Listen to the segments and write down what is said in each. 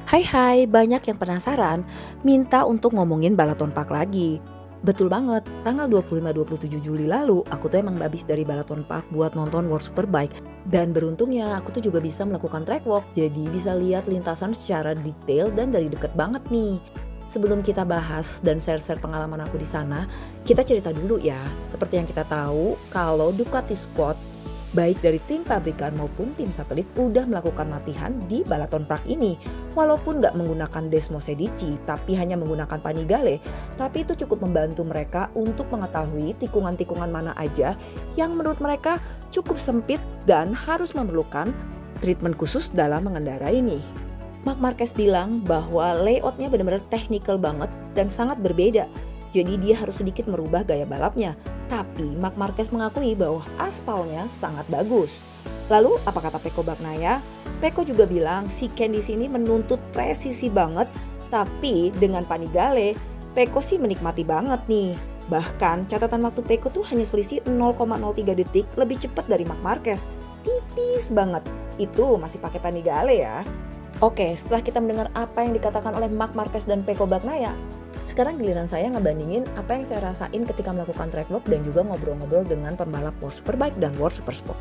Hai, banyak yang penasaran minta untuk ngomongin Balaton Park lagi. Betul banget, tanggal 25-27 Juli lalu aku tuh emang habis dari Balaton Park buat nonton World Superbike. Dan beruntungnya aku tuh juga bisa melakukan track walk, jadi bisa lihat lintasan secara detail dan dari deket banget nih. Sebelum kita bahas dan share-share pengalaman aku di sana, kita cerita dulu ya. Seperti yang kita tahu, kalau Ducati Squad baik dari tim pabrikan maupun tim satelit udah melakukan latihan di Balaton Park ini. Walaupun nggak menggunakan Desmo Sedici tapi hanya menggunakan Panigale, tapi itu cukup membantu mereka untuk mengetahui tikungan-tikungan mana aja yang menurut mereka cukup sempit dan harus memerlukan treatment khusus dalam mengendarai nih. Marc Marquez bilang bahwa layoutnya benar-benar technical banget dan sangat berbeda. Jadi dia harus sedikit merubah gaya balapnya. Tapi Marc Marquez mengakui bahwa aspalnya sangat bagus. Lalu apa kata Pecco Bagnaia? Pecco juga bilang si Ken di sini menuntut presisi banget. Tapi dengan Panigale, Pecco sih menikmati banget nih. Bahkan catatan waktu Pecco tuh hanya selisih 0,03 detik lebih cepat dari Marc Marquez. Tipis banget. Itu masih pakai Panigale ya. Oke, setelah kita mendengar apa yang dikatakan oleh Marc Marquez dan Pecco Bagnaia, sekarang giliran saya ngebandingin apa yang saya rasain ketika melakukan track walk dan juga ngobrol-ngobrol dengan pembalap World Superbike dan World Supersport.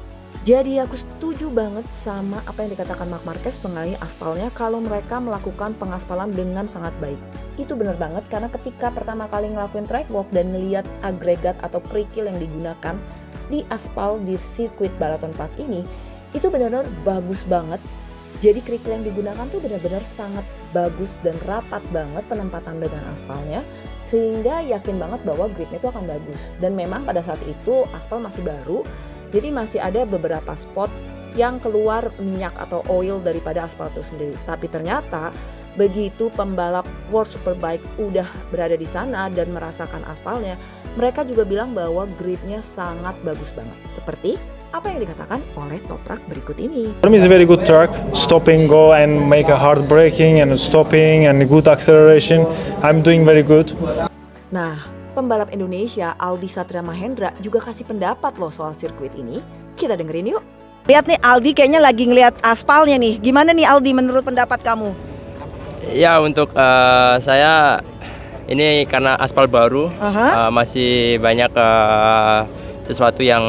Jadi aku setuju banget sama apa yang dikatakan Marc Marquez mengenai aspalnya kalau mereka melakukan pengaspalan dengan sangat baik. Itu benar banget karena ketika pertama kali ngelakuin track walk dan ngeliat agregat atau kerikil yang digunakan di aspal di sirkuit Balaton Park ini, itu benar-benar bagus banget. Jadi kerikil yang digunakan tuh benar-benar sangat bagus dan rapat banget penempatan dengan aspalnya, sehingga yakin banget bahwa gripnya itu akan bagus. Dan memang pada saat itu aspal masih baru, jadi masih ada beberapa spot yang keluar minyak atau oil daripada aspal itu sendiri. Tapi ternyata begitu pembalap World Superbike udah berada di sana dan merasakan aspalnya, mereka juga bilang bahwa gripnya sangat bagus banget. Seperti apa yang dikatakan oleh Toprak berikut ini. It's a very good track, stopping, go and make a hard braking and stopping and good acceleration. I'm doing very good. Nah, pembalap Indonesia Aldi Satria Mahendra juga kasih pendapat loh soal sirkuit ini. Kita dengerin yuk. Lihat nih Aldi kayaknya lagi ngelihat aspalnya nih. Gimana nih Aldi menurut pendapat kamu? Ya untuk saya ini karena aspal baru masih banyak sesuatu yang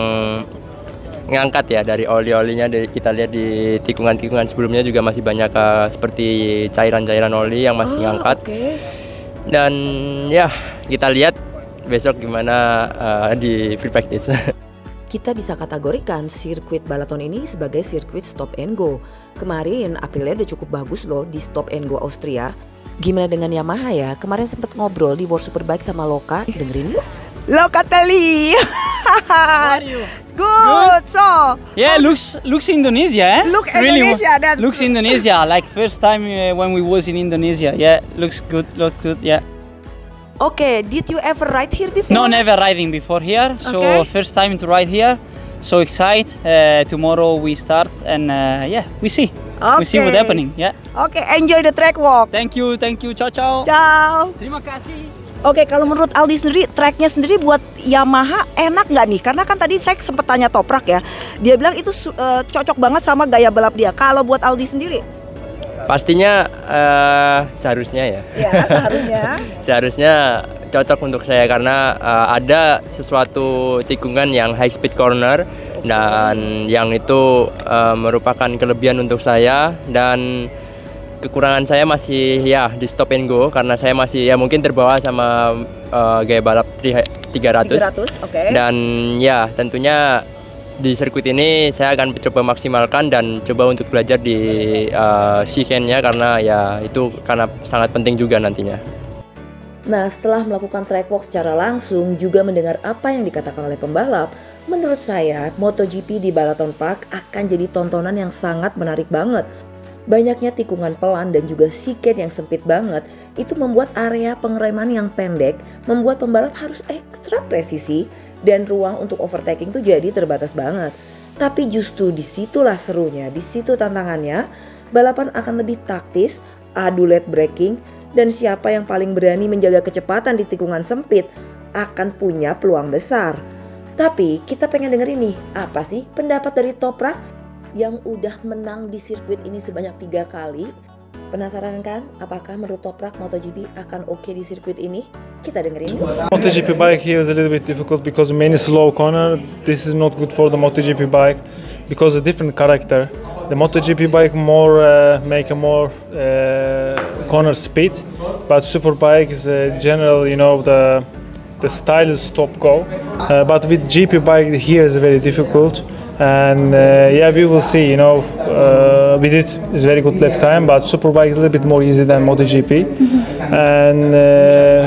ngangkat ya dari oli-olinya. Dari kita lihat di tikungan-tikungan sebelumnya juga masih banyak seperti cairan-cairan oli yang masih ngangkat. Dan ya kita lihat besok gimana di free practice. Kita bisa kategorikan sirkuit Balaton ini sebagai sirkuit stop and go. Kemarin Aprilia udah cukup bagus loh di stop and go Austria. Gimana dengan Yamaha ya? Kemarin sempet ngobrol di World Superbike sama Loka. Dengerin yuk. Locatelli. Good. So. Yeah, looks Indonesia. Eh? Look Indonesia. That's looks Indonesia. Like first time when we was in Indonesia. Yeah, looks good. Yeah. Okay, did you ever ride here before? No, never riding before here. So first time to ride here. So excited. Tomorrow we start and yeah, we see. We see what happening. Yeah. Oke, enjoy the track walk. Thank you. Ciao. Ciao. Terima kasih. Oke, kalau menurut Aldi sendiri, tracknya sendiri buat Yamaha enak nggak nih? Karena kan tadi saya sempat tanya Toprak ya, dia bilang itu cocok banget sama gaya balap dia. Kalau buat Aldi sendiri? Pastinya seharusnya ya. Ya, seharusnya. Seharusnya cocok untuk saya karena ada sesuatu tikungan yang high speed corner dan yang itu merupakan kelebihan untuk saya, dan kekurangan saya masih ya di stop and go karena saya masih ya mungkin terbawa sama gaya balap 300. Dan ya tentunya di sirkuit ini saya akan coba maksimalkan dan coba untuk belajar di chicane-nya karena ya itu karena sangat penting juga nantinya. Nah, setelah melakukan track walk secara langsung juga mendengar apa yang dikatakan oleh pembalap, menurut saya MotoGP di Balaton Park akan jadi tontonan yang sangat menarik banget. Banyaknya tikungan pelan dan juga chicane yang sempit banget itu membuat area pengereman yang pendek, membuat pembalap harus ekstra presisi dan ruang untuk overtaking tuh jadi terbatas banget. Tapi justru disitulah serunya, disitu tantangannya. Balapan akan lebih taktis, adu late braking, dan siapa yang paling berani menjaga kecepatan di tikungan sempit akan punya peluang besar. Tapi kita pengen denger ini, apa sih pendapat dari Toprak yang udah menang di sirkuit ini sebanyak 3 kali Penasaran kan apakah menurut Toprak MotoGP akan oke di sirkuit ini? Kita dengerin yuk. MotoGP bike here is a little bit difficult because many slow corner. This is not good for the MotoGP bike because of different character. The MotoGP bike make a more corner speed, but Superbike is general, the style is stop go. But with GP bike here is very difficult. And we will see. We did is very good lap time, but Superbike is a little bit more easy than MotoGP. And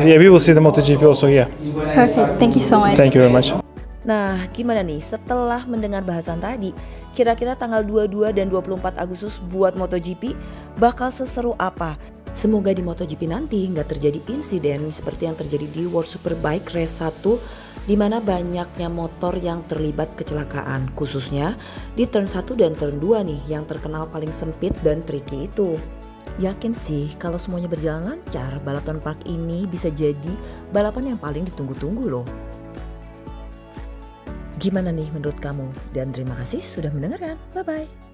we will see the MotoGP also here. Perfect. Thank you so much. Thank you very much. Nah, gimana nih setelah mendengar bahasan tadi? Kira-kira tanggal 22 dan 24 Agustus buat MotoGP bakal seseru apa? Semoga di MotoGP nanti nggak terjadi insiden seperti yang terjadi di World Superbike Race 1 di mana banyaknya motor yang terlibat kecelakaan, khususnya di turn 1 dan turn 2 nih yang terkenal paling sempit dan tricky itu. Yakin sih kalau semuanya berjalan lancar, Balaton Park ini bisa jadi balapan yang paling ditunggu-tunggu loh. Gimana nih menurut kamu? Dan terima kasih sudah mendengarkan. Bye-bye.